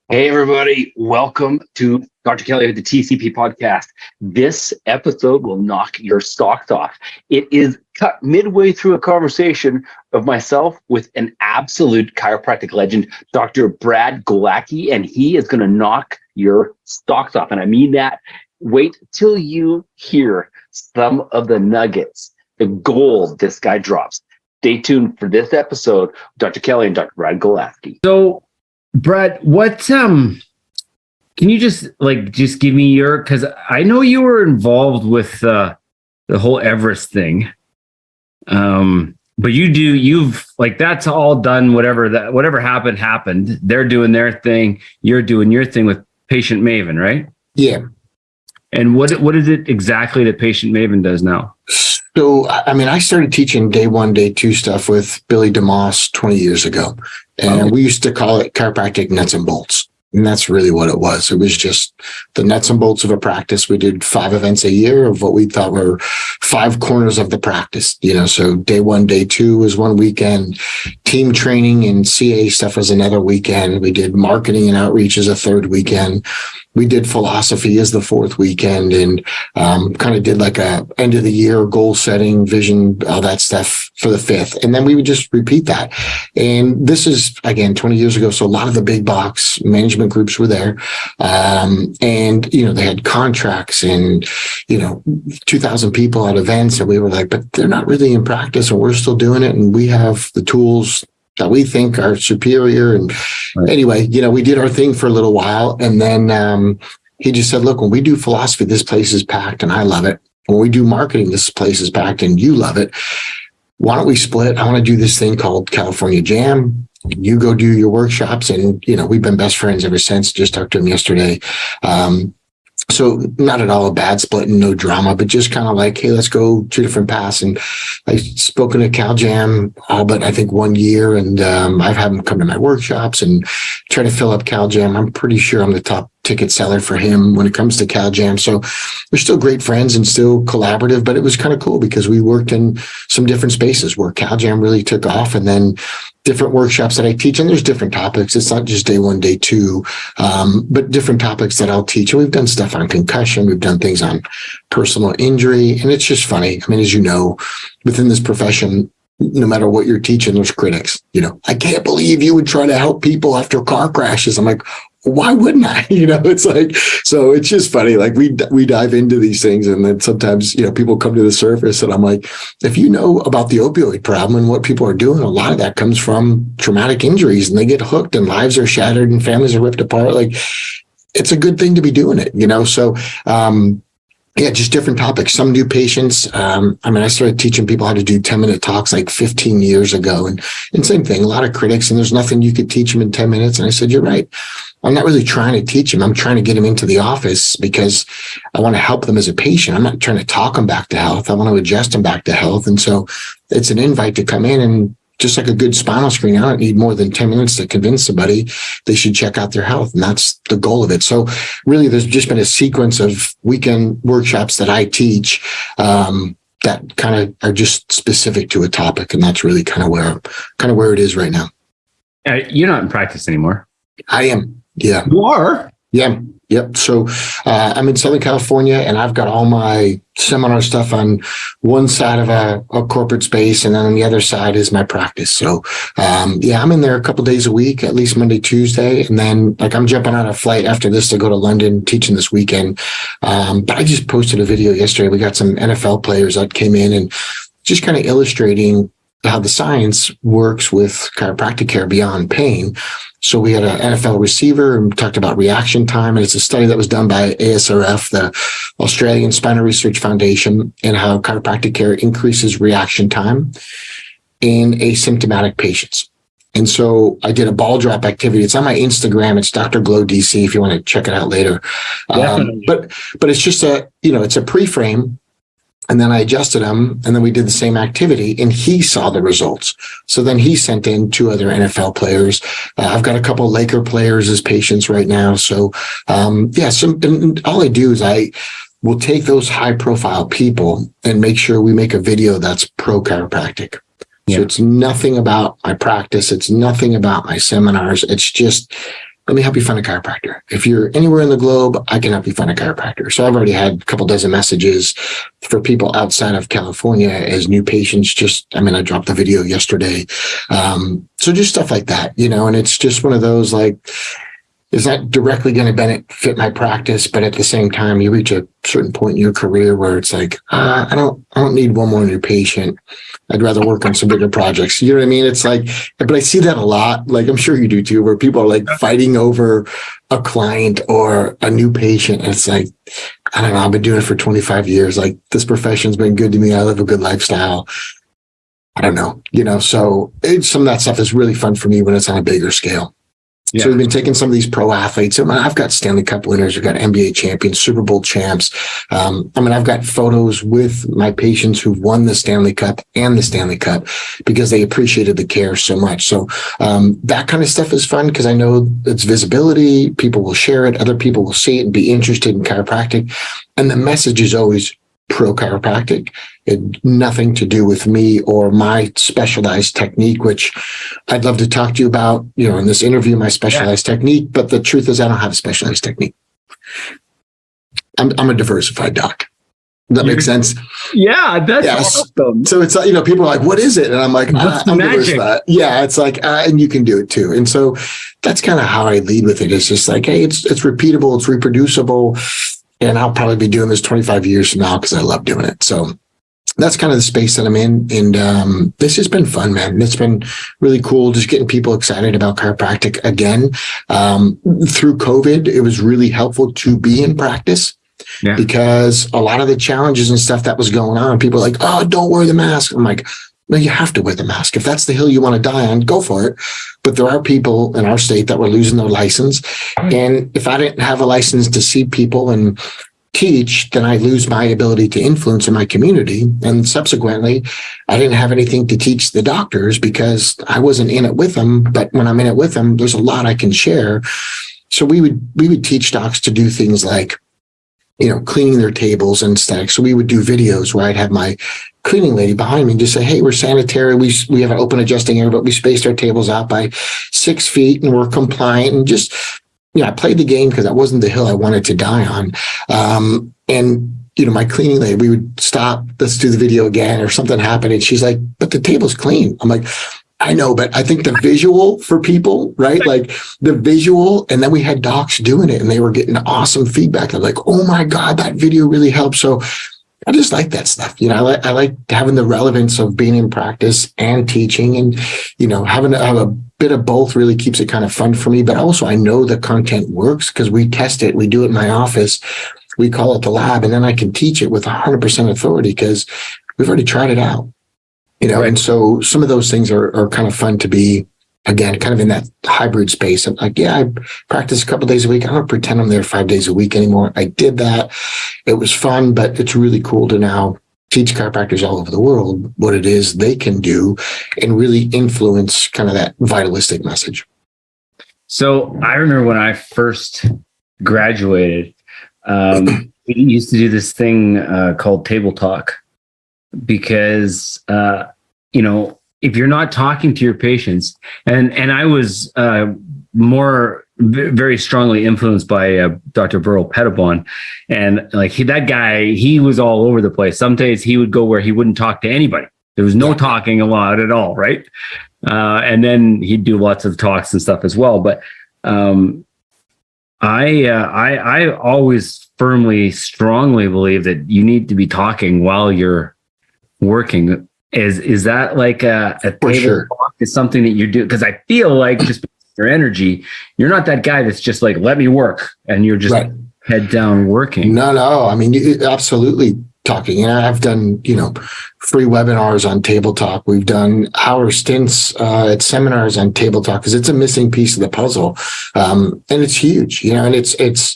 Hey, everybody. Welcome to Dr. Kelly with the TCP podcast. This episode will knock your socks off. It is cut midway through a conversation of myself with an absolute chiropractic legend, Dr. Brad Glowaki, and he is going to knock your socks off. And I mean that. Wait till you hear some of the nuggets, the gold this guy drops. Stay tuned for this episode with Dr. Kelly and Dr. Brad Glowaki. So, Brett, what can you just give me because I know you were involved with the whole Everest thing. But you've that's all done, whatever happened. They're doing their thing, you're doing your thing with Patient Maven, right? Yeah. And what is it exactly that Patient Maven does now? So, I started teaching day 1, day 2 stuff with Billy DeMoss 20 years ago. And we used to call it chiropractic nuts and bolts. And that's really what it was. It was just the nuts and bolts of a practice. We did 5 events a year of what we thought were 5 corners of the practice. So day 1, day 2 was one weekend. Team training and CA stuff was another weekend. We did marketing and outreach as a 3rd weekend. We did philosophy as the 4th weekend, and kind of did like a end of the year goal setting, vision, all that stuff for the 5th. And then we would just repeat that. And this is, again, 20 years ago. So a lot of the big box management groups were there. And, they had contracts and, 2,000 people at events. And we were like, but they're not really in practice and we're still doing it. And we have the tools that we think are superior. And anyway, we did our thing for a little while. And then he just said, look, when we do philosophy, this place is packed and I love it. When we do marketing, this place is packed and you love it. Why don't we split? I want to do this thing called California Jam. You go do your workshops. And, we've been best friends ever since. Just talked to him yesterday. So not at all a bad split and no drama, but just kind of like, hey, let's go 2 different paths. And I've spoken to Cal Jam all but I think 1 year. And I've had him come to my workshops and try to fill up Cal Jam. I'm pretty sure I'm the top ticket seller for him when it comes to Cal Jam. So we're still great friends and still collaborative, but it was kind of cool because we worked in some different spaces where Cal Jam really took off, and then different workshops that I teach. And there's different topics. It's not just day 1, day 2, but different topics that I'll teach. And we've done stuff on concussion. We've done things on personal injury. And it's just funny. As you know, within this profession, no matter what you're teaching, there's critics. I can't believe you would try to help people after car crashes. I'm like, why wouldn't I? It's like, so it's just funny. Like we dive into these things, and then sometimes, people come to the surface and I'm like, if you know about the opioid problem and what people are doing, a lot of that comes from traumatic injuries, and they get hooked and lives are shattered and families are ripped apart. Like, it's a good thing to be doing it, So, yeah, just different topics. Some new patients. I started teaching people how to do 10-minute talks like 15 years ago. And same thing, a lot of critics, and there's nothing you could teach them in 10 minutes. And I said, you're right. I'm not really trying to teach them. I'm trying to get them into the office because I want to help them as a patient. I'm not trying to talk them back to health. I want to adjust them back to health. And so it's an invite to come in, and just like a good spinal screen, I don't need more than 10 minutes to convince somebody they should check out their health. And that's the goal of it. So really, there's just been a sequence of weekend workshops that I teach that kind of are just specific to a topic. And that's really kind of where it is right now. You're not in practice anymore. I am. Yeah. You are? Yeah. Yep. So I'm in Southern California, and I've got all my seminar stuff on one side of a corporate space, and then on the other side is my practice. So I'm in there a couple days a week, at least Monday, Tuesday, and then I'm jumping on a flight after this to go to London teaching this weekend. But I just posted a video yesterday. We got some NFL players that came in and just kind of illustrating how the science works with chiropractic care beyond pain. So we had an NFL receiver and talked about reaction time. And it's a study that was done by ASRF, the Australian Spinal Research Foundation, and how chiropractic care increases reaction time in asymptomatic patients. And so I did a ball drop activity. It's on my Instagram. It's Dr. Glow DC if you want to check it out later. But it's just it's a pre-frame. And then I adjusted him, and then we did the same activity, and he saw the results. So then he sent in 2 other NFL players. I've got a couple of Laker players as patients right now. So, and all I do is I will take those high-profile people and make sure we make a video that's pro-chiropractic. Yeah. So it's nothing about my practice. It's nothing about my seminars. It's just let me help you find a chiropractor. If you're anywhere in the globe, I can help you find a chiropractor. So I've already had a couple dozen messages for people outside of California as new patients. I dropped the video yesterday. So just stuff like that, and it's just one of those, like, it's not directly going to benefit my practice, but at the same time, you reach a certain point in your career where it's like, I don't need one more new patient. I'd rather work on some bigger projects. You know what I mean? It's like, but I see that a lot. Like, I'm sure you do too, where people are like fighting over a client or a new patient. And it's like, I don't know, I've been doing it for 25 years. Like, this profession's been good to me. I live a good lifestyle. I don't know, so some of that stuff is really fun for me when it's on a bigger scale. Yeah. So we've been taking some of these pro athletes. I've got Stanley Cup winners. We've got NBA champions, Super Bowl champs. I've got photos with my patients who've won the Stanley Cup and the Stanley Cup because they appreciated the care so much. So that kind of stuff is fun because I know it's visibility. People will share it. Other people will see it and be interested in chiropractic. And the message is always pro chiropractic. It had nothing to do with me or my specialized technique, which I'd love to talk to you about, in this interview, my specialized technique. But the truth is I don't have a specialized technique. I'm a diversified doc. Does that make sense? Yeah, that's awesome. So it's, people are like, what is it? And I'm like, I'm diversified. Yeah, it's like, and you can do it too. And so that's kind of how I lead with it. It's just like, hey, it's repeatable, it's reproducible. And I'll probably be doing this 25 years from now because I love doing it. So that's kind of the space that I'm in. And this has been fun, man. It's been really cool just getting people excited about chiropractic again. Through COVID, it was really helpful to be in practice because a lot of the challenges and stuff that was going on, people are like, oh, don't wear the mask. I'm like, no, you have to wear the mask. If that's the hill you want to die on, go for it. But there are people in our state that were losing their license. And if I didn't have a license to see people and teach, then I lose my ability to influence in my community. And subsequently, I didn't have anything to teach the doctors because I wasn't in it with them. But when I'm in it with them, there's a lot I can share. So we would teach docs to do things like, cleaning their tables and stuff. So we would do videos where I'd have my cleaning lady behind me and just say, hey, we're sanitary. We have an open adjusting area, but we spaced our tables out by 6 feet and we're compliant. And just, I played the game because that wasn't the hill I wanted to die on. My cleaning lady, we would stop, let's do the video again, or something happened. And she's like, but the table's clean. I'm like, I know, but I think the visual for people, right? Like the visual, and then we had docs doing it and they were getting awesome feedback. They're like, oh my God, that video really helped. So I just like that stuff. I like having the relevance of being in practice and teaching, and, having to have a bit of both really keeps it kind of fun for me. But also I know the content works because we test it. We do it in my office. We call it the lab, and then I can teach it with 100% authority because we've already tried it out. And so some of those things are kind of fun to be, again, kind of in that hybrid space. I'm like, I practice a couple of days a week. I don't pretend I'm there 5 days a week anymore. I did that. It was fun, but it's really cool to now teach chiropractors all over the world what it is they can do and really influence kind of that vitalistic message. So I remember when I first graduated, we used to do this thing called table talk because, if you're not talking to your patients, and I was very strongly influenced by Dr. Burl Pettibon, and that guy, he was all over the place. Some days he would go where he wouldn't talk to anybody. There was no talking allowed at all, right? And then he'd do lots of talks and stuff as well. But I always strongly believe that you need to be talking while you're working. Is that like a table talk is something that you do? Because I feel like just your energy, you're not that guy that's just like, let me work, and you're just head down working. No. I mean, absolutely talking. And I've done, free webinars on Table Talk. We've done hour stints at seminars on Table Talk because it's a missing piece of the puzzle. And it's huge, and it's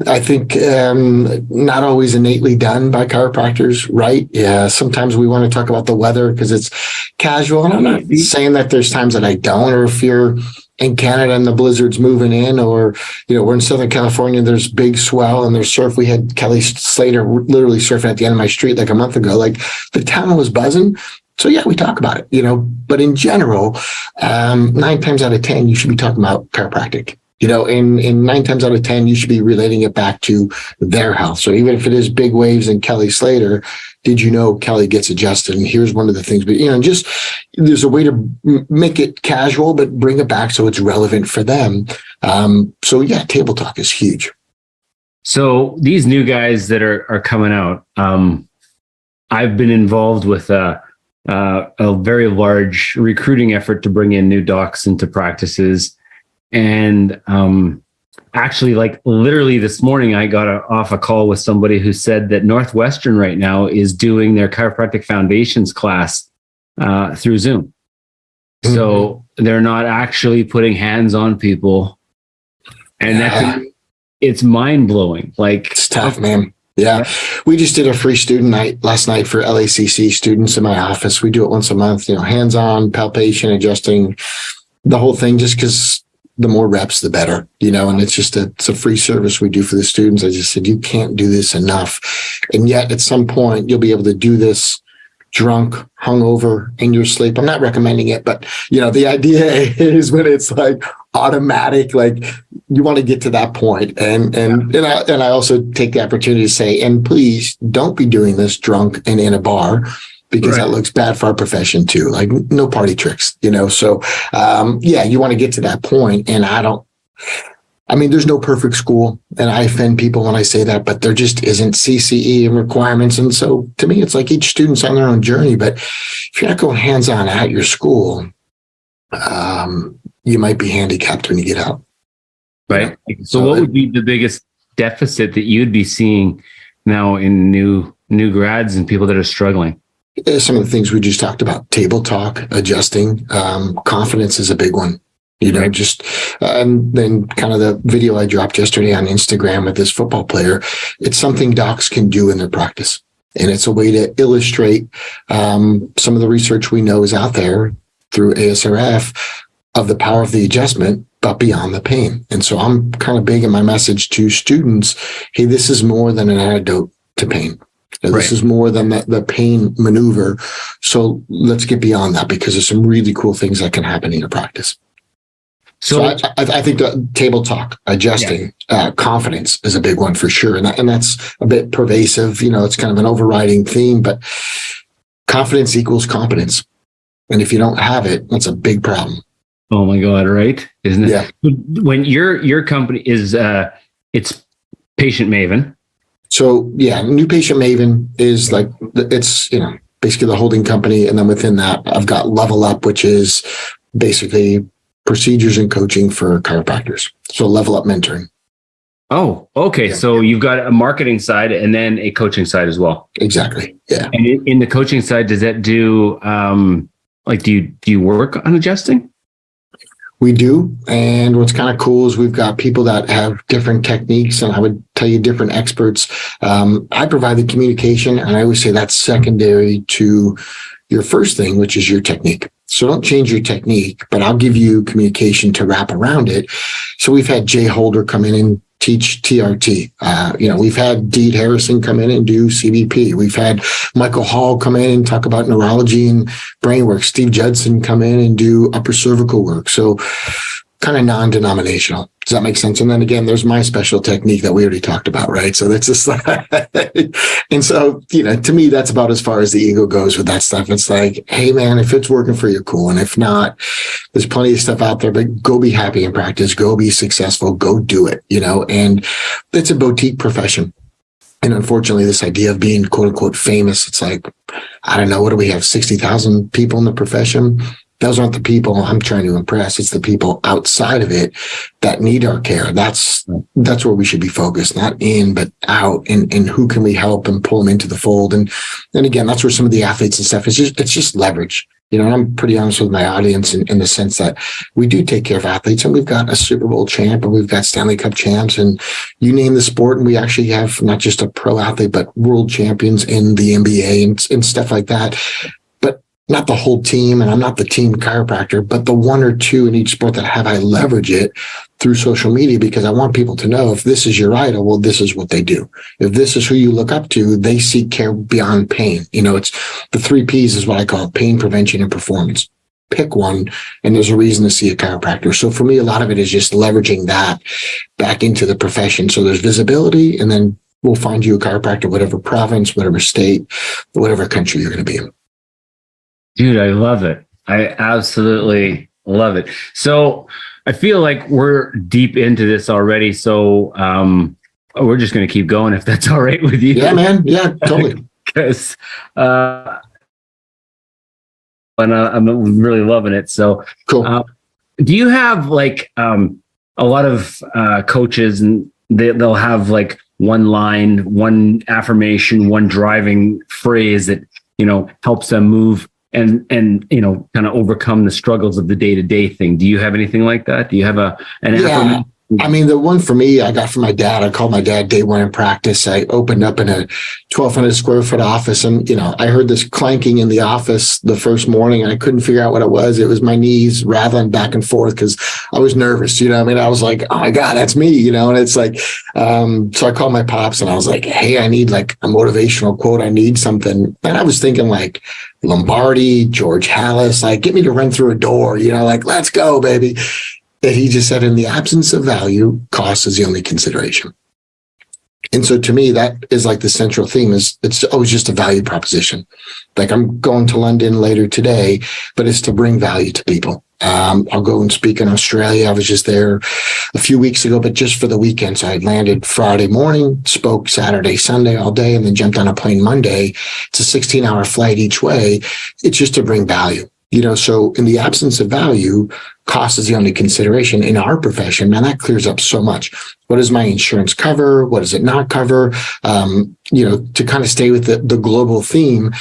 I think not always innately done by chiropractors, right? Yeah, sometimes we want to talk about the weather because it's casual. And I'm not saying that there's times that I don't, or if you're in Canada and the blizzard's moving in, or, we're in Southern California, there's big swell and there's surf. We had Kelly Slater literally surfing at the end of my street like a month ago. Like the town was buzzing. So yeah, we talk about it, but in general, 9 times out of 10, you should be talking about chiropractic. and 9 times out of 10, you should be relating it back to their health. So even if it is big waves and Kelly Slater, did you know Kelly gets adjusted? And here's one of the things, but just there's a way to make it casual, but bring it back so it's relevant for them. So yeah, table talk is huge. So these new guys that are coming out, I've been involved with a very large recruiting effort to bring in new docs into practices. And actually, like literally this morning, I got off a call with somebody who said that Northwestern right now is doing their chiropractic foundations class through Zoom. Mm-hmm. So they're not actually putting hands on people. And it's mind blowing. Like, it's tough, man. Yeah. We just did a free student night last night for LACC students in my office. We do it once a month, hands-on, palpation, adjusting, the whole thing, just because the more reps, the better, and it's a free service we do for the students. I just said, you can't do this enough. And yet at some point you'll be able to do this drunk, hungover, in your sleep. I'm not recommending it, but the idea is when it's like automatic, like you want to get to that point. And I also take the opportunity to say, and please don't be doing this drunk and in a bar, because that looks bad for our profession too. Like no party tricks, So, you want to get to that point. And there's no perfect school, and I offend people when I say that, but there just isn't CCE and requirements. And so to me, it's like each student's on their own journey, but if you're not going hands-on at your school, you might be handicapped when you get out. Right. So what would be the biggest deficit that you'd be seeing now in new grads and people that are struggling? Some of the things we just talked about: table talk, adjusting, confidence is a big one. And then kind of the video I dropped yesterday on Instagram with this football player, it's something docs can do in their practice. And it's a way to illustrate some of the research we know is out there through ASRF of the power of the adjustment, but beyond the pain. And so I'm kind of big in my message to students, hey, this is more than an antidote to pain. This is more than the pain maneuver. So let's get beyond that, because there's some really cool things that can happen in your practice. So I think the table talk, adjusting, confidence is a big one for sure. And that's a bit pervasive. It's kind of an overriding theme, but confidence equals competence. And if you don't have it, that's a big problem. Oh my God. Right. Isn't it? Yeah. When your company is, it's Patient Maven. So New Patient Maven is like, it's, basically the holding company. And then within that, I've got Level Up, which is basically procedures and coaching for chiropractors. So Level Up mentoring. Oh, okay. Yeah. So you've got a marketing side and then a coaching side as well. Exactly. Yeah. And in the coaching side, does that do, do you work on adjusting? We do. And what's kind of cool is we've got people that have different techniques, and I would tell you different experts. I provide the communication, and I always say that's secondary to your first thing, which is your technique. So don't change your technique, but I'll give you communication to wrap around it. So we've had Jay Holder come in and teach TRT. We've had Deed Harrison come in and do CBP. We've had Michael Hall come in and talk about neurology and brain work. Steve Judson come in and do upper cervical work. So kind of non-denominational. Does that make sense? And then again, there's my special technique that we already talked about, right? So that's just and so, to me, that's about as far as the ego goes with that stuff. It's like, hey man, if it's working for you, cool. And if not, there's plenty of stuff out there, but go be happy in practice, go be successful, go do it, and it's a boutique profession. And unfortunately, this idea of being quote unquote famous, it's like, I don't know, what do we have? 60,000 people in the profession. Those aren't the people I'm trying to impress. It's the people outside of it that need our care. That's where we should be focused, not in, but out, and who can we help and pull them into the fold. And again, that's where some of the athletes and stuff is it's just leverage. And I'm pretty honest with my audience in the sense that we do take care of athletes, and we've got a Super Bowl champ, and we've got Stanley Cup champs, and you name the sport. And we actually have not just a pro athlete, but world champions in the NBA and stuff like that. Not the whole team, and I'm not the team chiropractor, but the one or two in each sport that I leverage it through social media, because I want people to know, if this is your idol, well, this is what they do. If this is who you look up to, they seek care beyond pain. It's the 3 Ps is what I call it: pain, prevention, and performance. pick one, and there's a reason to see a chiropractor. So for me, a lot of it is just leveraging that back into the profession. So there's visibility, and then we'll find you a chiropractor, whatever province, whatever state, whatever country you're going to be in. Dude, I love it. I absolutely love it. So I feel like we're deep into this already. So we're just going to keep going if that's all right with you. Yeah, man. Yeah, totally. Because and I'm really loving it. So Cool. do you have like a lot of coaches, and they'll have like one line, one affirmation, one driving phrase that, you know, helps them move and you know, kind of overcome the struggles of the day-to-day thing? Do you have anything like that? Do you have an affirmation? I mean, the one for me, I got from my dad. I called my dad day one in practice. I opened up in a 1,200 square foot office, and, you know, I heard this clanking in the office the first morning, and I couldn't figure out what it was. It was my knees rattling back and forth because I was nervous. You know, I mean, I was like, oh my God, that's me, you know, and it's like, so I called my pops and I was like, hey, I need like a motivational quote. I need something. And I was thinking like Lombardi, George Hallis, like, get me to run through a door, you know, like, let's go, baby. That he just said, in the absence of value, cost is the only consideration. And so to me, that is like the central theme, is it's always just a value proposition. Like, I'm going to London later today, but it's to bring value to people. I'll go and speak in Australia. I was just there a few weeks ago, but just for the weekend. So I landed Friday morning, spoke Saturday, Sunday all day, and then jumped on a plane Monday. It's a 16-hour flight each way. It's just to bring value. You know, so in the absence of value, cost is the only consideration. In our profession, man, that clears up so much. What does my insurance cover? What does it not cover? You know, to kind of stay with the global theme.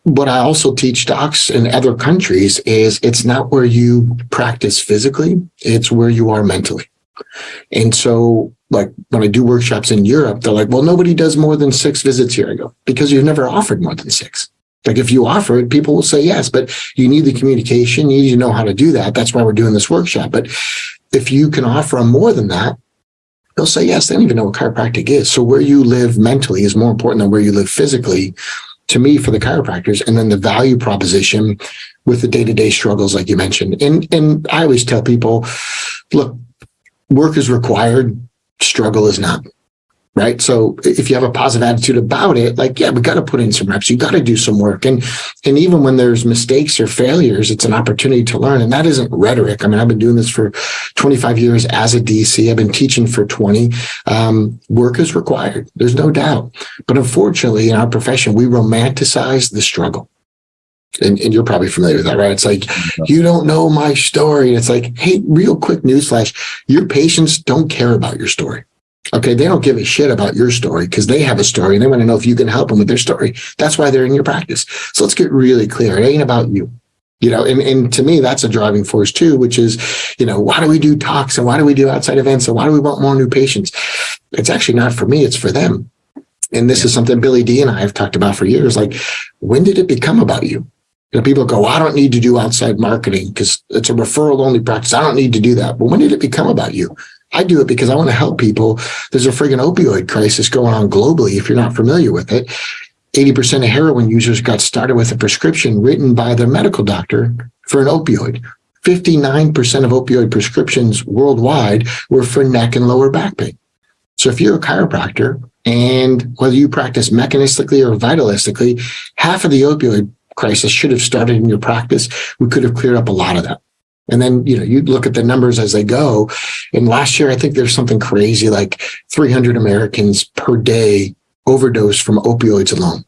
What I also teach docs in other countries is it's not where you practice physically, it's where you are mentally. And so, like, when I do workshops in Europe, they're like, well, nobody does more than 6 visits here. I go, because you've never offered more than 6. Like, if you offer it, people will say yes, but you need the communication. You need to know how to do that. That's why we're doing this workshop. But if you can offer them more than that, they'll say yes. They don't even know what chiropractic is. So where you live mentally is more important than where you live physically, to me, for the chiropractors. And then the value proposition with the day-to-day struggles, like you mentioned. And I always tell people, look, work is required, struggle is not. Right. So if you have a positive attitude about it, like, yeah, we got to put in some reps. You got to do some work. And even when there's mistakes or failures, it's an opportunity to learn. And that isn't rhetoric. I mean, I've been doing this for 25 years as a DC. I've been teaching for 20. Work is required. There's no doubt. But unfortunately, in our profession, we romanticize the struggle. And you're probably familiar with that, right? It's like, you don't know my story. It's like, hey, real quick newsflash, your patients don't care about your story. Okay, they don't give a shit about your story because they have a story and they want to know if you can help them with their story. That's why they're in your practice. So let's get really clear. It ain't about you. You know, and to me, that's a driving force too, which is, you know, why do we do talks and why do we do outside events and why do we want more new patients? It's actually not for me, it's for them. And this is something Billy D and I have talked about for years. Like, when did it become about you? You know, people go, well, I don't need to do outside marketing because it's a referral only practice. I don't need to do that. But when did it become about you? I do it because I want to help people. There's a friggin' opioid crisis going on globally. If you're not familiar with it, 80% of heroin users got started with a prescription written by their medical doctor for an opioid. 59% of opioid prescriptions worldwide were for neck and lower back pain. So if you're a chiropractor, and whether you practice mechanistically or vitalistically, half of the opioid crisis should have started in your practice. We could have cleared up a lot of that. And then, you know, you look at the numbers as they go. And last year, I think there's something crazy like 300 Americans per day overdose from opioids alone.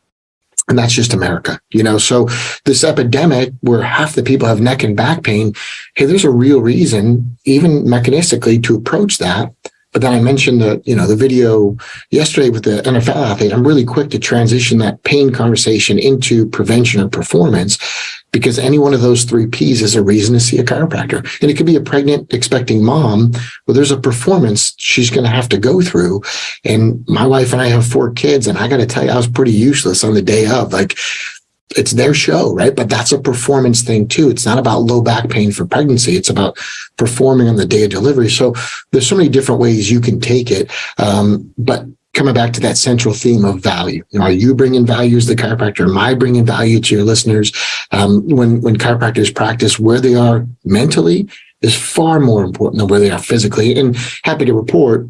And that's just America, you know. So this epidemic where half the people have neck and back pain, hey, there's a real reason, even mechanistically, to approach that. But then I mentioned the video yesterday with the NFL athlete. I'm really quick to transition that pain conversation into prevention or performance, because any one of those 3 Ps is a reason to see a chiropractor. And it could be a pregnant, expecting mom, where there's a performance she's going to have to go through. And my wife and I have 4 kids, and I got to tell you, I was pretty useless on the day of. Like, it's their show, right? But that's a performance thing too. It's not about low back pain for pregnancy. It's about performing on the day of delivery. So there's so many different ways you can take it. But coming back to that central theme of value, you know, are you bringing value as the chiropractor? Am I bringing value to your listeners? When chiropractors practice, where they are mentally is far more important than where they are physically. And happy to report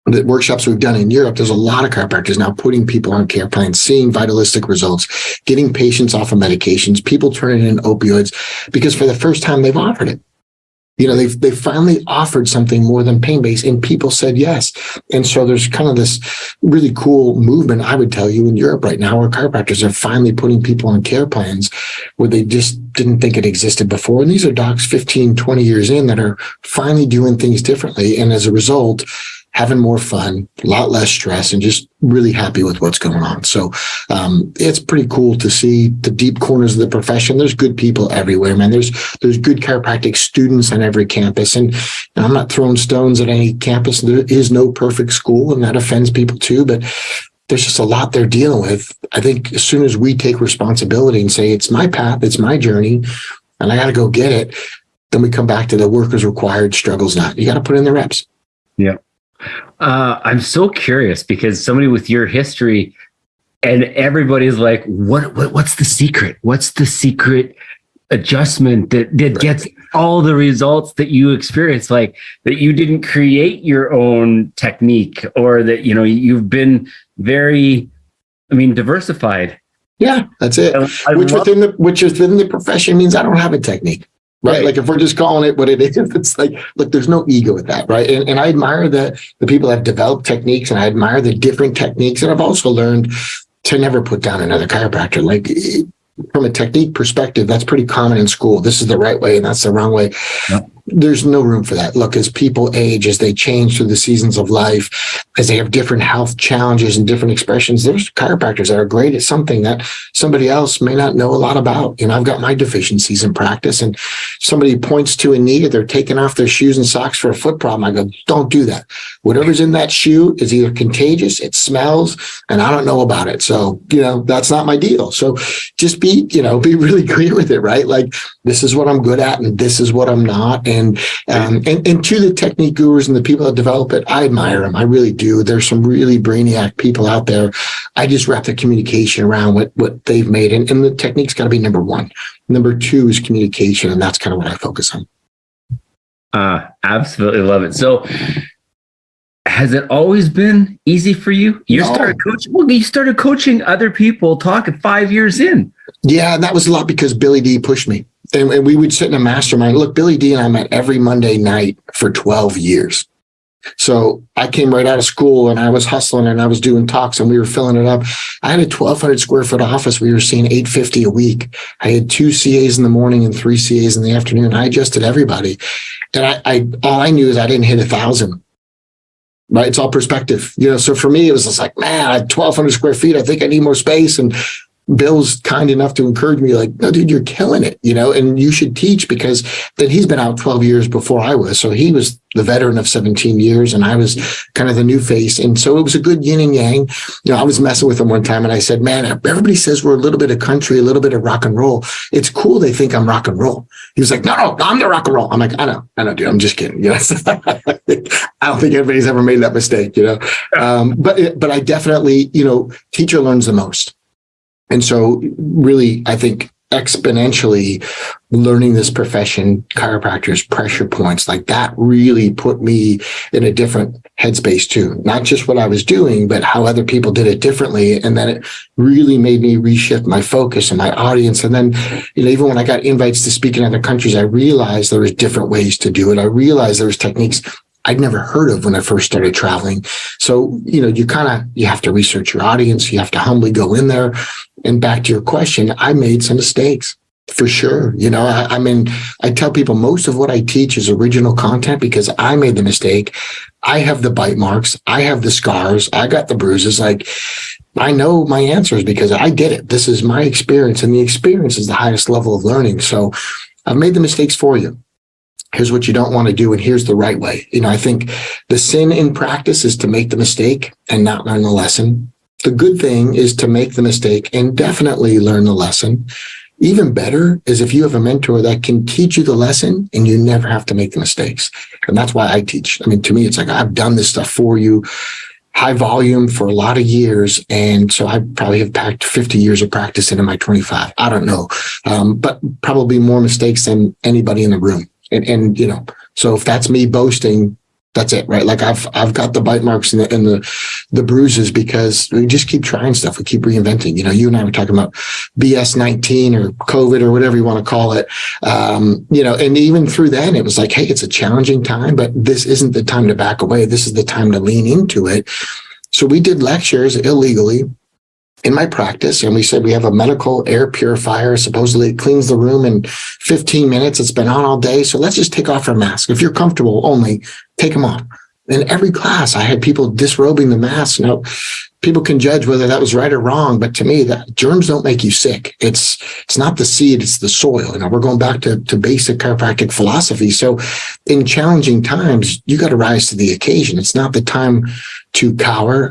the workshops we've done in Europe, there's a lot of chiropractors now putting people on care plans, seeing vitalistic results, getting patients off of medications, people turning in opioids, because for the first time they've offered it. They've finally offered something more than pain-based, and people said yes. And so there's kind of this really cool movement, I would tell you, in Europe right now, where chiropractors are finally putting people on care plans where they just didn't think it existed before. And these are docs 15, 20 years in that are finally doing things differently. And as a result, having more fun, a lot less stress, and just really happy with what's going on. So it's pretty cool to see the deep corners of the profession. There's good people everywhere, man. There's good chiropractic students on every campus. And I'm not throwing stones at any campus. There is no perfect school, and that offends people too. But there's just a lot they're dealing with. I think as soon as we take responsibility and say, it's my path, it's my journey, and I got to go get it, then we come back to the work is required, struggles not. You got to put in the reps. Yeah. I'm so curious because somebody with your history and everybody's like, what's the secret? What's the secret adjustment that gets all the results that you experience? Like that you didn't create your own technique, or that, you've been very, diversified. Yeah, that's it. Which within the profession means I don't have a technique. Right. Like if we're just calling it what it is, it's like, look, there's no ego with that. Right. And I admire the people that have developed techniques, and I admire the different techniques. And I've also learned to never put down another chiropractor. Like from a technique perspective, that's pretty common in school. This is the right way and that's the wrong way. Yep. There's no room for that. Look, as people age, as they change through the seasons of life, as they have different health challenges and different expressions, there's chiropractors that are great at something that somebody else may not know a lot about. I've got my deficiencies in practice, and somebody points to a knee, or they're taking off their shoes and socks for a foot problem. I go, don't do that. Whatever's in that shoe is either contagious, it smells, and I don't know about it. So, that's not my deal. So just be really clear with it, right? Like, this is what I'm good at and this is what I'm not. And to the technique gurus and the people that develop it, I admire them. I really do. There's some really brainiac people out there. I just wrap the communication around what they've made. And the technique's got to be number one. Number two is communication. And that's kind of what I focus on. Absolutely love it. So has it always been easy for you? You started coaching other people, talking 5 years in. Yeah, and that was a lot because Billy D pushed me. And we would sit in a mastermind. Look, Billy D and I met every Monday night for 12 years. So I came right out of school and I was hustling and I was doing talks and we were filling it up. I had a 1,200 square foot office. We were seeing 850 a week. I had 2 CAs in the morning and 3 CAs in the afternoon. I adjusted everybody. And I all I knew is I didn't hit 1,000. Right. It's all perspective. So for me, it was just like, man, I had 1,200 square feet. I think I need more space. And Bill's kind enough to encourage me, like, no, dude, you're killing it, and you should teach, because then he's been out 12 years before I was. So he was the veteran of 17 years and I was kind of the new face. And so it was a good yin and yang. I was messing with him one time and I said, man, everybody says we're a little bit of country, a little bit of rock and roll. It's cool. They think I'm rock and roll. He was like, no, I'm the rock and roll. I'm like, I know, dude, I'm just kidding. I don't think anybody's ever made that mistake, but I definitely, teacher learns the most. And so really, I think exponentially learning this profession, chiropractors, pressure points, like that really put me in a different headspace too. Not just what I was doing, but how other people did it differently. And then it really made me reshift my focus and my audience. And then, even when I got invites to speak in other countries, I realized there was different ways to do it. I realized there was techniques I'd never heard of when I first started traveling. So, you have to research your audience. You have to humbly go in there. And back to your question, I made some mistakes for sure. I tell people most of what I teach is original content because I made the mistake. I have the bite marks. I have the scars. I got the bruises. Like, I know my answers because I did it. This is my experience, and the experience is the highest level of learning. So I've made the mistakes for you. Here's what you don't want to do, and here's the right way. I think the sin in practice is to make the mistake and not learn the lesson. The good thing is to make the mistake and definitely learn the lesson. Even better is if you have a mentor that can teach you the lesson and you never have to make the mistakes. And that's why I teach. To me, it's like, I've done this stuff for you. high volume for a lot of years. And so I probably have packed 50 years of practice into my 25. I don't know. But probably more mistakes than anybody in the room. And so if that's me boasting, that's it, right? Like I've got the bite marks and the bruises because we just keep trying stuff. We keep reinventing. You and I were talking about BS-19 or COVID or whatever you want to call it. And even through then, it was like, hey, it's a challenging time, but this isn't the time to back away. This is the time to lean into it. So we did lectures illegally in my practice, and we said we have a medical air purifier. Supposedly it cleans the room in 15 minutes. It's been on all day. So let's just take off our mask. If you're comfortable, only take them off. In every class, I had people disrobing the mask. Now, people can judge whether that was right or wrong, but to me, that germs don't make you sick. It's not the seed, it's the soil. We're going back to basic chiropractic philosophy. So in challenging times, you got to rise to the occasion. It's not the time to cower.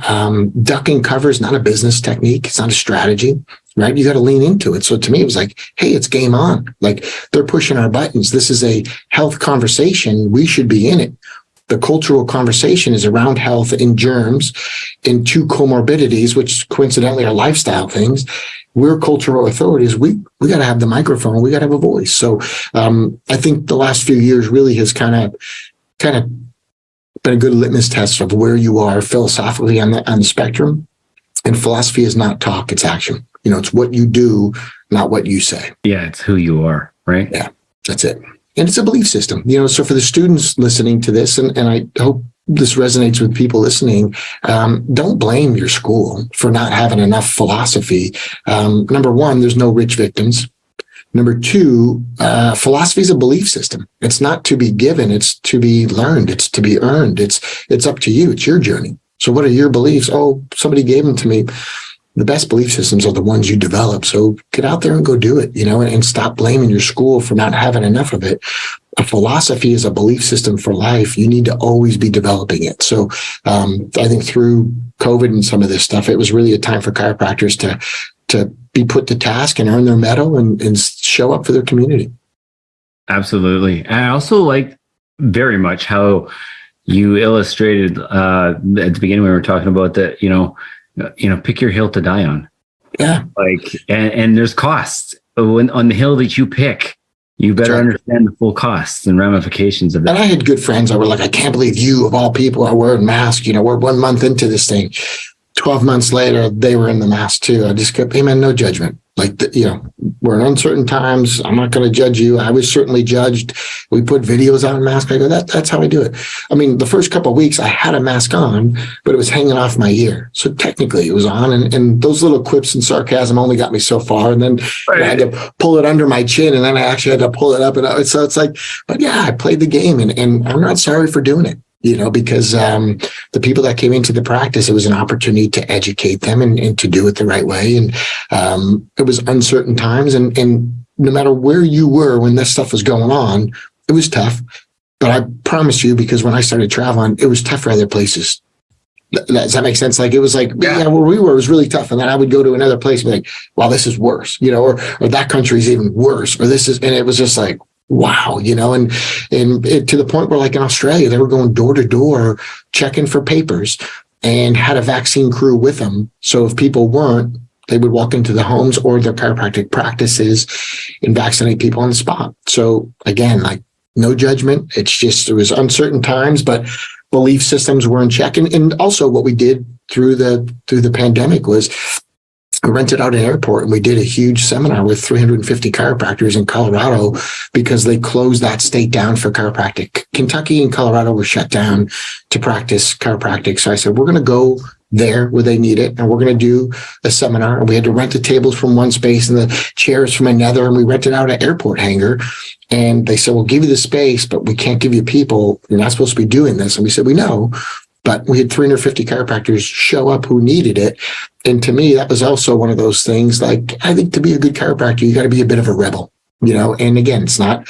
Duck and cover is not a business technique. It's not a strategy, right? You got to lean into it. So to me, it was like, hey, it's game on. Like they're pushing our buttons. This is a health conversation. We should be in it. The cultural conversation is around health and germs and two comorbidities, which coincidentally are lifestyle things. We're cultural authorities. We got to have the microphone. We got to have a voice. So I think the last few years really has kind of been a good litmus test of where you are philosophically on the spectrum. And philosophy is not talk, it's action. It's what you do, not what you say. Yeah, it's who you are, right? Yeah, that's it. And it's a belief system, so for the students listening to this, and I hope this resonates with people listening, don't blame your school for not having enough philosophy. Number one, there's no rich victims. Number two, philosophy is a belief system. It's not to be given, it's to be learned, it's to be earned. It's up to you, it's your journey. So what are your beliefs? Oh, somebody gave them to me. The best belief systems are the ones you develop. So get out there and go do it, and stop blaming your school for not having enough of it. A philosophy is a belief system for life. You need to always be developing it. So I think through COVID and some of this stuff, it was really a time for chiropractors to be put to task and earn their medal and show up for their community. Absolutely. And I also like very much how you illustrated at the beginning when we were talking about that, pick your hill to die on. Yeah. And there's costs on the hill that you pick. You better understand the full costs and ramifications of that. And I had good friends that were like, I can't believe you of all people are wearing masks. We're 1 month into this thing. 12 months later, they were in the mask too. I just kept, hey man, no judgment. We're in uncertain times. I'm not going to judge you. I was certainly judged. We put videos on mask. I go, that's how I do it. I mean, the first couple of weeks I had a mask on, but it was hanging off my ear. So technically it was on. And those little quips and sarcasm only got me so far. And then I had to pull it under my chin, and then I actually had to pull it up. And so it's like, but yeah, I played the game, and I'm not sorry for doing it. Because the people that came into the practice, it was an opportunity to educate them and to do it the right way. And it was uncertain times. And no matter where you were when this stuff was going on, it was tough. But I promise you, because when I started traveling, it was tough for other places. Does that make sense? Like, it was like, yeah, where we were, it was really tough. And then I would go to another place and be like, wow, this is worse, or that country's even worse, and it was just like, wow, and to the point where, like in Australia, they were going door to door checking for papers and had a vaccine crew with them. So if people weren't, they would walk into the homes or their chiropractic practices and vaccinate people on the spot. So again, like, no judgment. It's just, it was uncertain times, but belief systems were in check. And also what we did through the pandemic was we rented out an airport and we did a huge seminar with 350 chiropractors in Colorado because they closed that state down for chiropractic. Kentucky and Colorado were shut down to practice chiropractic. So I said, we're going to go there where they need it, and we're going to do a seminar. And we had to rent the tables from one space and the chairs from another, and we rented out an airport hangar. And they said, we'll give you the space, but we can't give you people. You're not supposed to be doing this. And we said, we know. But we had 350 chiropractors show up who needed it. And to me, that was also one of those things, like, I think to be a good chiropractor, you got to be a bit of a rebel, and again, it's not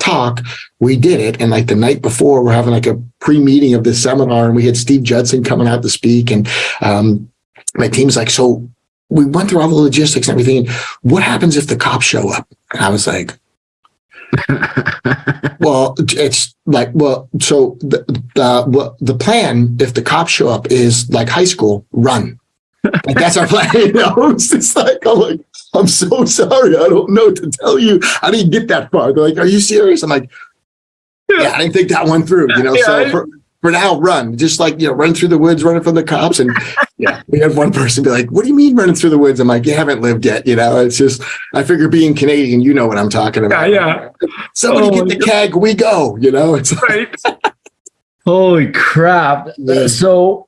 talk. We did it. And like the night before, we're having like a pre-meeting of this seminar, and we had Steve Judson coming out to speak. And my team's like, so we went through all the logistics and everything. What happens if the cops show up? And I was like, Well, it's like, so the plan, if the cops show up, is like high school, run. Like that's our plan. It's just like, I'm so sorry. I don't know what to tell you. I didn't get that far. They're like, are you serious? I'm like, yeah, I didn't think that one through, so for now, run, just like, run through the woods, running from the cops. And we had one person be like, what do you mean running through the woods? I'm like, you haven't lived yet. It's just, I figure being Canadian, you know what I'm talking about. Yeah. Somebody get the keg, we go, it's right. Holy crap. Yeah. So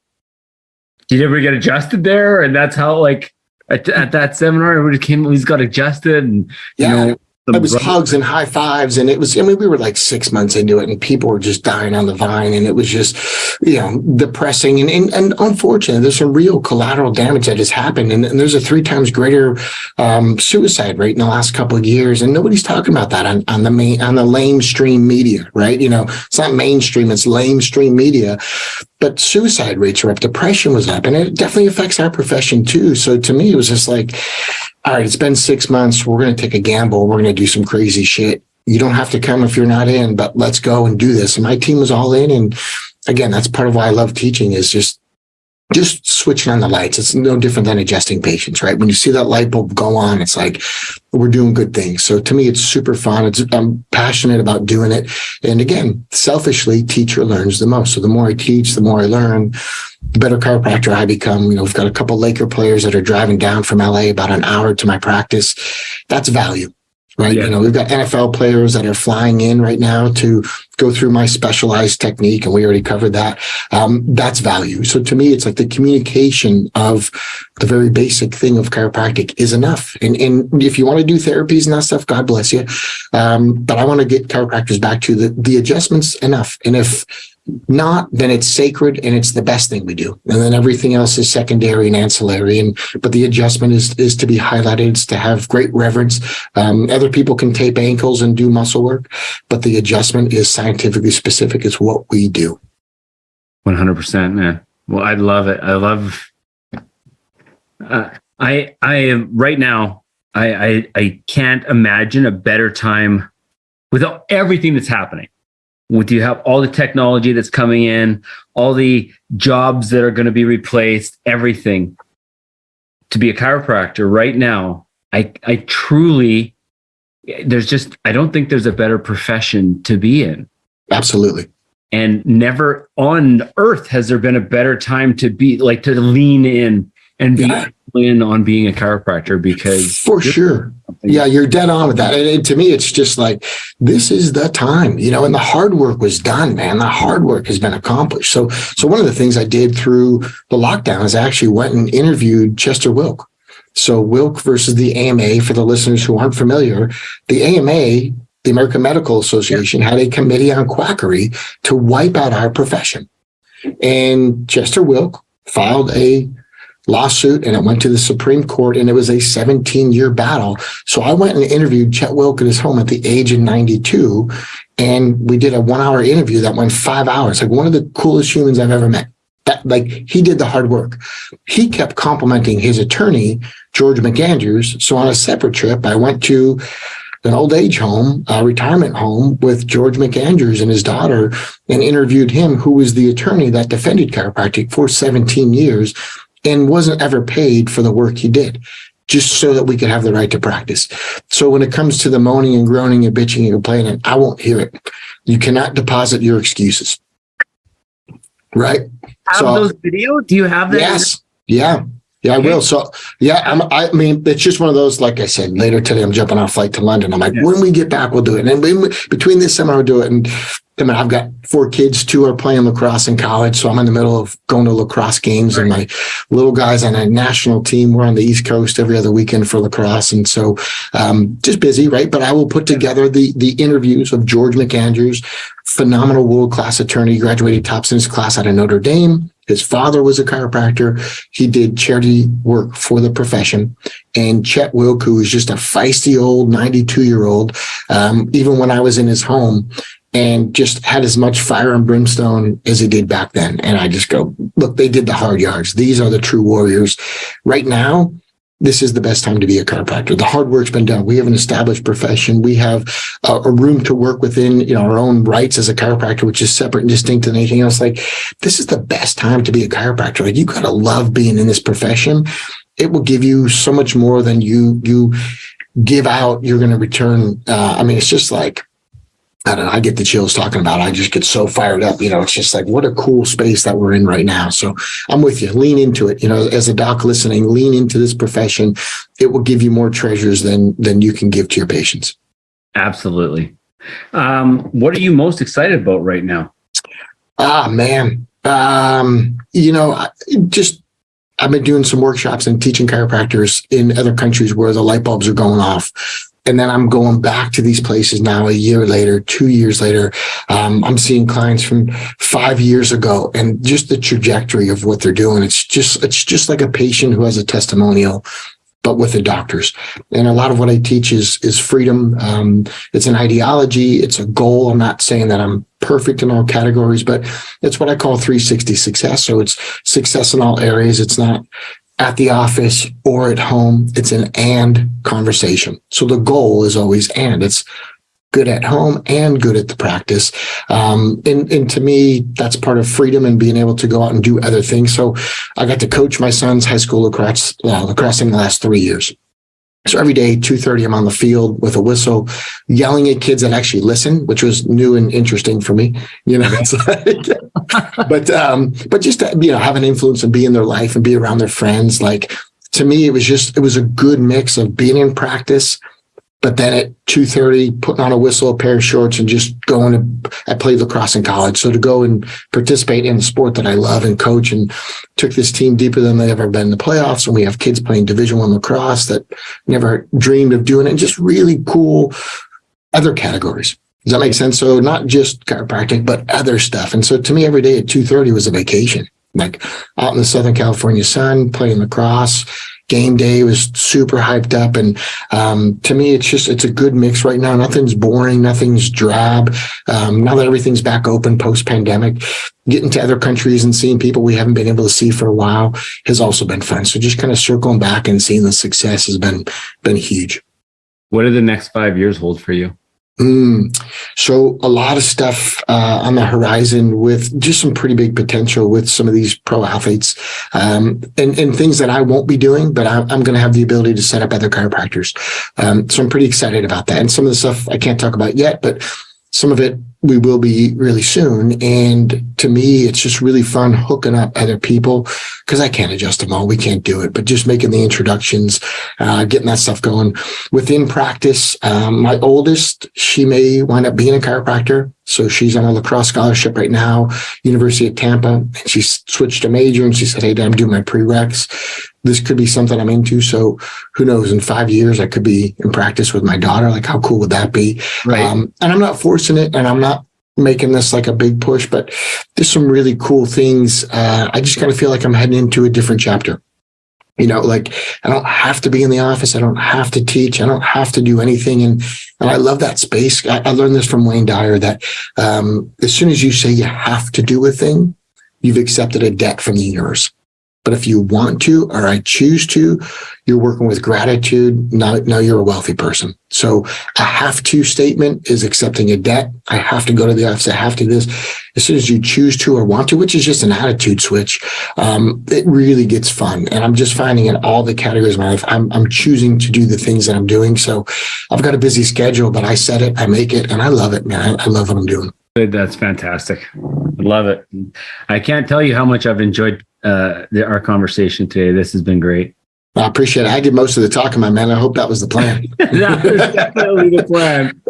did you ever get adjusted there? And that's how, like, at that seminar, everybody got adjusted. And, it was hugs and high fives. And it was, we were like 6 months into it and people were just dying on the vine. And it was just, depressing. And unfortunately, there's some real collateral damage that has happened. And there's a 3 times greater suicide rate in the last couple of years. And nobody's talking about that on the lamestream media, right? It's not mainstream, it's lamestream media. But suicide rates are up, depression was up, and it definitely affects our profession too. So to me, it was just like, all right, it's been 6 months. We're going to take a gamble. We're going to do some crazy shit. You don't have to come if you're not in, but let's go and do this. And my team was all in. And again, that's part of why I love teaching, is just switching on the lights. It's no different than adjusting patients, right? When you see that light bulb go on, it's like, we're doing good things. So to me, it's super fun. I'm passionate about doing it. And again, selfishly, teacher learns the most. So the more I teach, the more I learn, the better chiropractor I become. We've got a couple Laker players that are driving down from LA about an hour to my practice. That's value. Right. Yeah. We've got NFL players that are flying in right now to go through my specialized technique. And we already covered that. That's value. So to me, it's like the communication of the very basic thing of chiropractic is enough. And if you want to do therapies and that stuff, God bless you. But I want to get chiropractors back to the adjustments enough. And if not, then it's sacred and it's the best thing we do. And then everything else is secondary and ancillary. But the adjustment is to be highlighted. It's to have great reverence. Other people can tape ankles and do muscle work, but the adjustment is scientifically specific. It's what we do. 100%, man. Well, I love it. I love, I am right now, I can't imagine a better time without everything that's happening. With you have all the technology that's coming in, all the jobs that are going to be replaced, everything. To be a chiropractor right now, I truly, I don't think there's a better profession to be in. Absolutely. And never on earth has there been a better time to be, like, to lean in and be in on being a chiropractor, because for sure. Yeah, you're dead on with that. And to me, it's just like, this is the time, and the hard work was done, man. The hard work has been accomplished. So one of the things I did through the lockdown is I actually went and interviewed Chester Wilk. So Wilk versus the AMA, for the listeners who aren't familiar, the AMA, the American Medical Association, had a committee on quackery to wipe out our profession. And Chester Wilk filed a lawsuit and it went to the Supreme Court, and it was a 17-year battle. So I went and interviewed Chet Wilk at his home at the age of 92. And we did a 1-hour interview that went 5 hours. Like, one of the coolest humans I've ever met. He did the hard work. He kept complimenting his attorney, George McAndrews. So on a separate trip, I went to an old age home, a retirement home, with George McAndrews and his daughter, and interviewed him, who was the attorney that defended chiropractic for 17 years. And wasn't ever paid for the work he did, just so that we could have the right to practice. So when it comes to the moaning and groaning and bitching and complaining, I won't hear it. You cannot deposit your excuses. Right? Have those videos? Do you have that? Yes. Yeah. Yeah, I will. So, I mean, it's just one of those, like I said, later today, I'm jumping on a flight to London. I'm like, when we get back, we'll do it. And between this summer, we'll do it. And I've got 4 kids, 2 are playing lacrosse in college. So I'm in the middle of going to lacrosse games, and my little guy's on a national team. We're on the East Coast every other weekend for lacrosse. And so just busy, right? But I will put together the interviews of George McAndrews, phenomenal world-class attorney, graduated tops in his class out of Notre Dame. His father was a chiropractor. He did charity work for the profession. And Chet Wilk, who was just a feisty old 92-year-old, even when I was in his home, and just had as much fire and brimstone as he did back then. And I just go, look, they did the hard yards. These are the true warriors. Right now, this is the best time to be a chiropractor. The hard work's been done. We have an established profession. We have a room to work within, our own rights as a chiropractor, which is separate and distinct than anything else. Like, this is the best time to be a chiropractor. Like, you got to love being in this profession. It will give you so much more than you give out. You're going to return. It's just like, I don't know. I get the chills talking about it. I just get so fired up. It's just like, what a cool space that we're in right now. So I'm with you. Lean into it. As a doc listening, lean into this profession. It will give you more treasures than you can give to your patients. Absolutely. What are you most excited about right now? Man. I've been doing some workshops and teaching chiropractors in other countries where the light bulbs are going off. And then I'm going back to these places now a year later, 2 years later. I'm seeing clients from 5 years ago, and just the trajectory of what they're doing. It's just like a patient who has a testimonial, but with the doctors. And a lot of what I teach is freedom. It's an ideology. It's a goal. I'm not saying that I'm perfect in all categories, but it's what I call 360 success. So it's success in all areas. It's not at the office or at home. It's an and conversation. So the goal is always and. It's good at home and good at the practice. And to me, that's part of freedom and being able to go out and do other things. So I got to coach my son's high school lacrosse in the last 3 years. So every day, 2:30, I'm on the field with a whistle, yelling at kids that actually listen, which was new and interesting for me. It's like, but just to, have an influence and be in their life and be around their friends. Like, to me, it was a good mix of being in practice, but then at 2:30, putting on a whistle, a pair of shorts, and just going to, I played lacrosse in college. So to go and participate in a sport that I love and coach, and took this team deeper than they've ever been in the playoffs. And we have kids playing Division I lacrosse that never dreamed of doing it. And just really cool other categories. Does that make sense? So not just chiropractic, but other stuff. And so to me, every day at 2:30 was a vacation, like out in the Southern California sun, playing lacrosse. Game day was super hyped up. And to me, it's a good mix right now. Nothing's boring. Nothing's drab. Now that everything's back open post-pandemic, getting to other countries and seeing people we haven't been able to see for a while has also been fun. So just kind of circling back and seeing the success has been huge. What do the next 5 years hold for you? So a lot of stuff on the horizon, with just some pretty big potential with some of these pro athletes, and things that I won't be doing, but I'm going to have the ability to set up other chiropractors. So I'm pretty excited about that. And some of the stuff I can't talk about yet, but some of it we will be really soon. And to me, it's just really fun hooking up other people, because I can't adjust them all. We can't do it, but just making the introductions, getting that stuff going within practice. My oldest, she may wind up being a chiropractor. So she's on a lacrosse scholarship right now, University of Tampa. And she switched a major and she said, "Hey, Dad, I'm doing my prereqs. This could be something I'm into." So who knows, in 5 years, I could be in practice with my daughter. Like, how cool would that be? Right. And I'm not forcing it, and I'm not making this like a big push, but there's some really cool things. I just kind of feel like I'm heading into a different chapter. Like, I don't have to be in the office. I don't have to teach. I don't have to do anything. And I love that space. I learned this from Wayne Dyer, that as soon as you say you have to do a thing, you've accepted a debt from the universe. But if you want to, or I choose to, you're working with gratitude. Now you're a wealthy person. So a have to statement is accepting a debt. I have to go to the office. I have to do this. As soon as you choose to or want to, which is just an attitude switch, it really gets fun. And I'm just finding in all the categories of my life, I'm choosing to do the things that I'm doing. So I've got a busy schedule, but I set it, I make it, and I love it, man. I love what I'm doing. That's fantastic. I love it. I can't tell you how much I've enjoyed our conversation today. This has been great. I appreciate it. I did most of the talking, my man. I hope that was the plan. That was definitely the plan.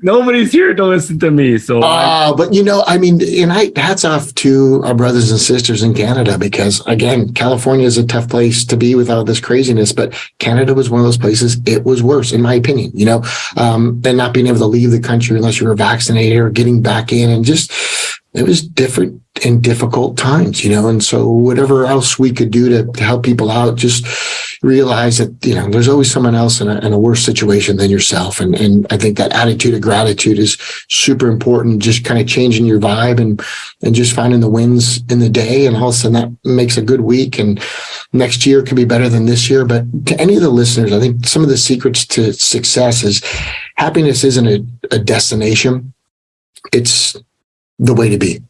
Nobody's here to listen to me. So, but and hats off to our brothers and sisters in Canada, because again, California is a tough place to be with all this craziness, but Canada was one of those places. It was worse, in my opinion, than not being able to leave the country unless you were vaccinated or getting back in, and just it was different in difficult times, and so whatever else we could do to help people out, just realize that, there's always someone else in a worse situation than yourself. And I think that attitude of gratitude is super important, just kind of changing your vibe and just finding the wins in the day. And all of a sudden that makes a good week, and next year could be better than this year. But to any of the listeners, I think some of the secrets to success is happiness isn't a destination. It's the way to be.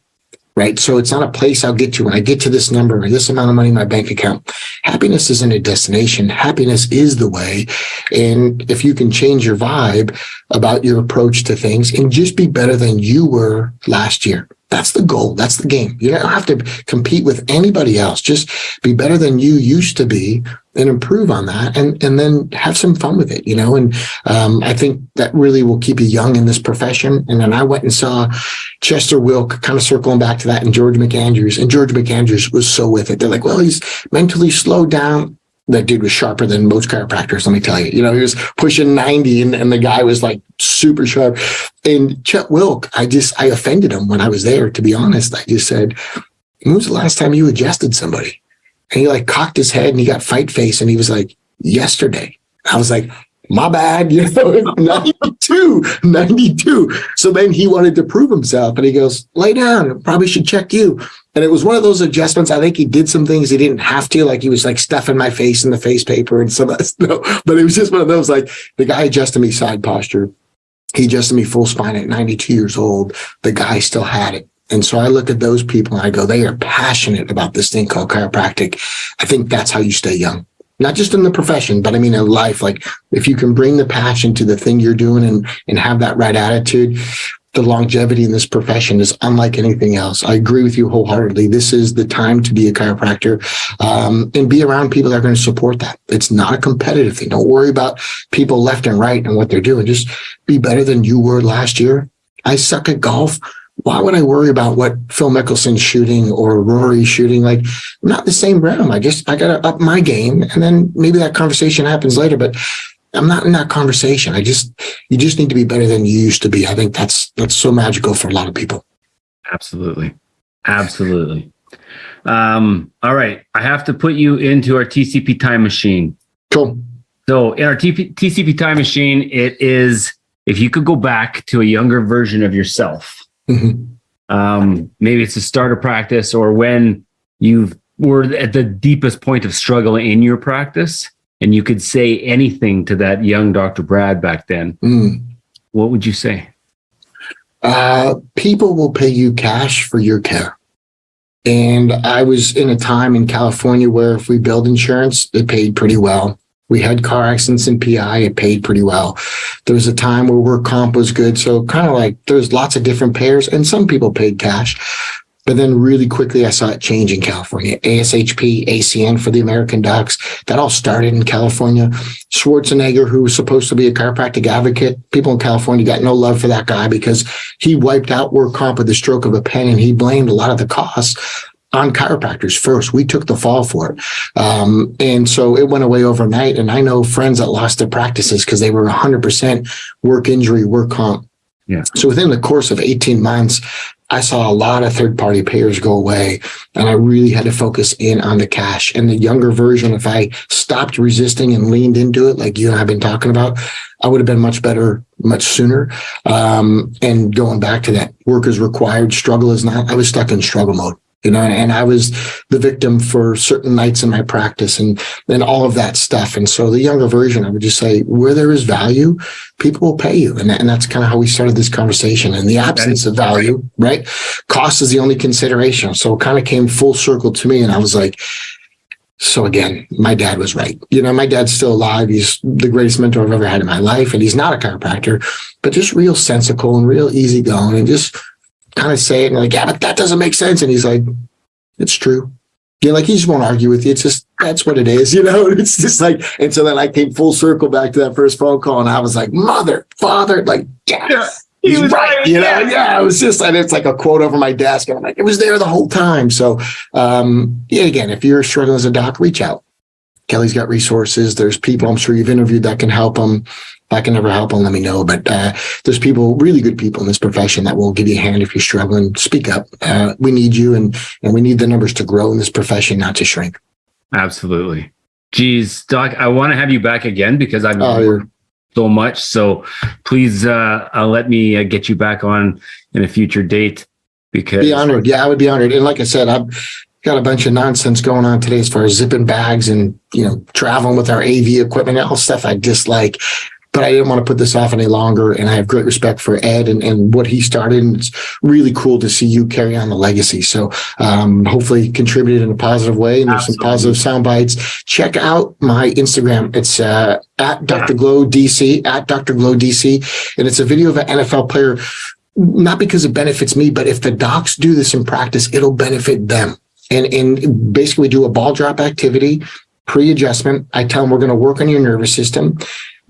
Right. So it's not a place I'll get to when I get to this number or this amount of money in my bank account. Happiness isn't a destination. Happiness is the way. And if you can change your vibe about your approach to things and just be better than you were last year, that's the goal. That's the game. You don't have to compete with anybody else. Just be better than you used to be and improve on that, and then have some fun with it, And I think that really will keep you young in this profession. And then I went and saw Chester Wilk, kind of circling back to that, and George McAndrews. And George McAndrews was so with it. They're like, well, he's mentally slowed down. That dude was sharper than most chiropractors, let me tell you. He was pushing 90 and the guy was like super sharp. And Chet Wilk, I offended him when I was there, to be honest. I just said, when was the last time you adjusted somebody? And he like cocked his head and he got fight face and he was like, yesterday. I was like, my bad, 92. So then he wanted to prove himself and he goes, lay down, probably should check you. And it was one of those adjustments. I think he did some things he didn't have to, like he was like stuffing my face in the face paper and some of that. No, but it was just one of those, like the guy adjusted me side posture. He adjusted me full spine at 92 years old. The guy still had it. And so I look at those people and I go, they are passionate about this thing called chiropractic. I think that's how you stay young. Not just in the profession, but I mean, in life. Like if you can bring the passion to the thing you're doing and have that right attitude, the longevity in this profession is unlike anything else. I agree with you wholeheartedly. This is the time to be a chiropractor, and be around people that are going to support that. It's not a competitive thing. Don't worry about people left and right and what they're doing. Just be better than you were last year. I suck at golf. Why would I worry about what Phil Mickelson's shooting or Rory's shooting? Like, I'm not in the same realm. I got to up my game, and then maybe that conversation happens later, but I'm not in that conversation. You just need to be better than you used to be. I think that's so magical for a lot of people. Absolutely. All right. I have to put you into our TCP time machine. Cool. So in our TCP time machine, it is, if you could go back to a younger version of yourself, maybe it's a starter practice or when you were at the deepest point of struggle in your practice, and you could say anything to that young Dr. Brad back then, what would you say? People will pay you cash for your care. And I was in a time in California where if we billed insurance, it paid pretty well. We had car accidents and PI, it paid pretty well. There was a time where work comp was good. So kind of like there's lots of different payers, and some people paid cash. But then really quickly, I saw it change in California. ASHP, ACN for the American docs, that all started in California. Schwarzenegger, who was supposed to be a chiropractic advocate, people in California got no love for that guy because he wiped out work comp with the stroke of a pen, and he blamed a lot of the costs on chiropractors first. We took the fall for it. And so it went away overnight. And I know friends that lost their practices because they were 100% work injury, work comp. Yeah. So within the course of 18 months, I saw a lot of third-party payers go away, and I really had to focus in on the cash. And the younger version, if I stopped resisting and leaned into it, like you and I have been talking about, I would have been much better, much sooner. And going back to that, work is required, struggle is not. I was stuck in struggle mode. And I was the victim for certain nights in my practice and all of that stuff. And so the younger version, I would just say, where there is value, people will pay you. And that's kind of how we started this conversation. In the absence of value, right? Cost is the only consideration. So it kind of came full circle to me. And I was like, so again, my dad was right. My dad's still alive. He's the greatest mentor I've ever had in my life. And he's not a chiropractor, but just real sensical and real easygoing and just kind of say it and like, yeah, but that doesn't make sense. And he's like, it's true. Like he just won't argue with you. It's just, that's what it is, it's just like, and so then I came full circle back to that first phone call and I was like, mother, father, like, yes, he's right. Yeah, it was just, and it's like a quote over my desk. And I'm like, it was there the whole time. So, again, if you're struggling as a doc, reach out. Kelly's got resources. There's people I'm sure you've interviewed that can help them. If I can ever help them, let me know. But there's people, really good people in this profession that will give you a hand if you're struggling. Speak up. We need you, and we need the numbers to grow in this profession, not to shrink. Absolutely. Geez, Doc, I want to have you back again because I've learned so much. So please let me get you back on in a future date. Because be honored. Yeah, I would be honored. And like I said, I've got a bunch of nonsense going on today as far as zipping bags and, traveling with our AV equipment and all stuff I dislike. But I didn't want to put this off any longer. And I have great respect for Ed and what he started. And it's really cool to see you carry on the legacy. So hopefully contributed in a positive way. And there's some positive sound bites. Check out my Instagram. It's at Dr. Glow DC, at Dr. Glow DC. And it's a video of an NFL player, not because it benefits me, but if the docs do this in practice, it'll benefit them. And basically we do a ball drop activity, pre-adjustment. I tell them we're going to work on your nervous system,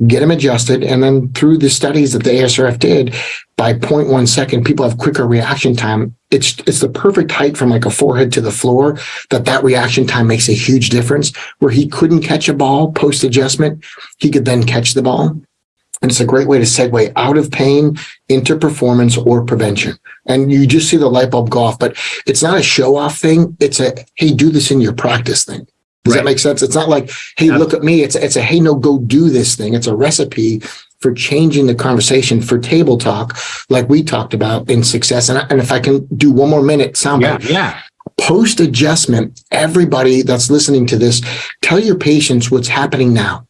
get them adjusted. And then through the studies that the ASRF did, by 0.1 second, people have quicker reaction time. It's the perfect height from like a forehead to the floor, that reaction time makes a huge difference. Where he couldn't catch a ball post-adjustment, he could then catch the ball. And it's a great way to segue out of pain into performance or prevention. And you just see the light bulb go off, but it's not a show off thing. It's a, hey, do this in your practice thing. Does that make sense? It's not like, hey, look at me. It's a, hey, no, go do this thing. It's a recipe for changing the conversation for table talk, like we talked about in success. And if I can do one more minute, soundbite. Yeah. Post adjustment, everybody that's listening to this, tell your patients what's happening now.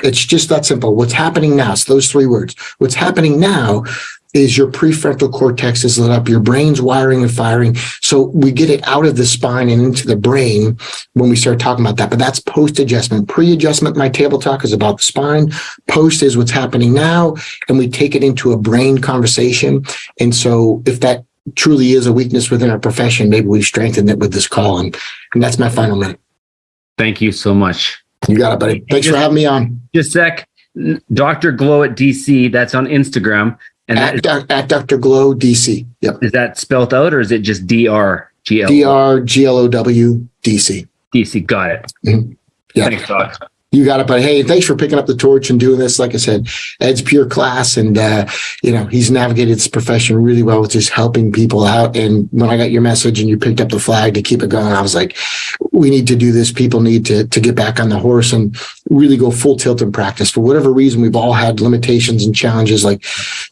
It's just that simple. What's happening now? So those 3 words. What's happening now is your prefrontal cortex is lit up, your brain's wiring and firing. So we get it out of the spine and into the brain when we start talking about that. But that's post-adjustment. Pre-adjustment, my table talk is about the spine. Post is what's happening now. And we take it into a brain conversation. And so if that truly is a weakness within our profession, maybe we strengthen it with this call. And that's my final minute. Thank you so much. You got it, buddy. Thanks for having me on. Just a sec. Dr. Glow at DC. That's on Instagram. And at Dr. Glow DC. Yep. Is that spelled out or is it just DRGLOW? DRGLOW DC. DC. Got it. Mm-hmm. Yeah. Thanks, Doc. You got it, but hey, thanks for picking up the torch and doing this. Like I said, Ed's pure class, and he's navigated this profession really well with just helping people out. And when I got your message and you picked up the flag to keep it going, I was like, we need to do this. People need to get back on the horse and really go full tilt in practice. For whatever reason, we've all had limitations and challenges. Like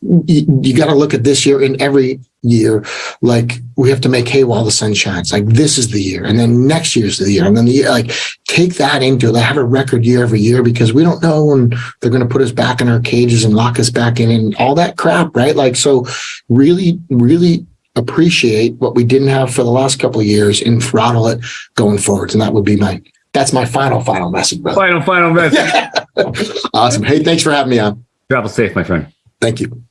you got to look at this year and every year, like we have to make hay while the sun shines. Like this is the year, and then next year's the year, and then the year. Like take that into it. Have a record year every year, because we don't know when they're going to put us back in our cages and lock us back in and all that crap, right? Like so, really, really appreciate what we didn't have for the last couple of years and throttle it going forwards. And that's my final message, brother. Final message. Awesome. Hey, thanks for having me on. Travel safe, my friend. Thank you.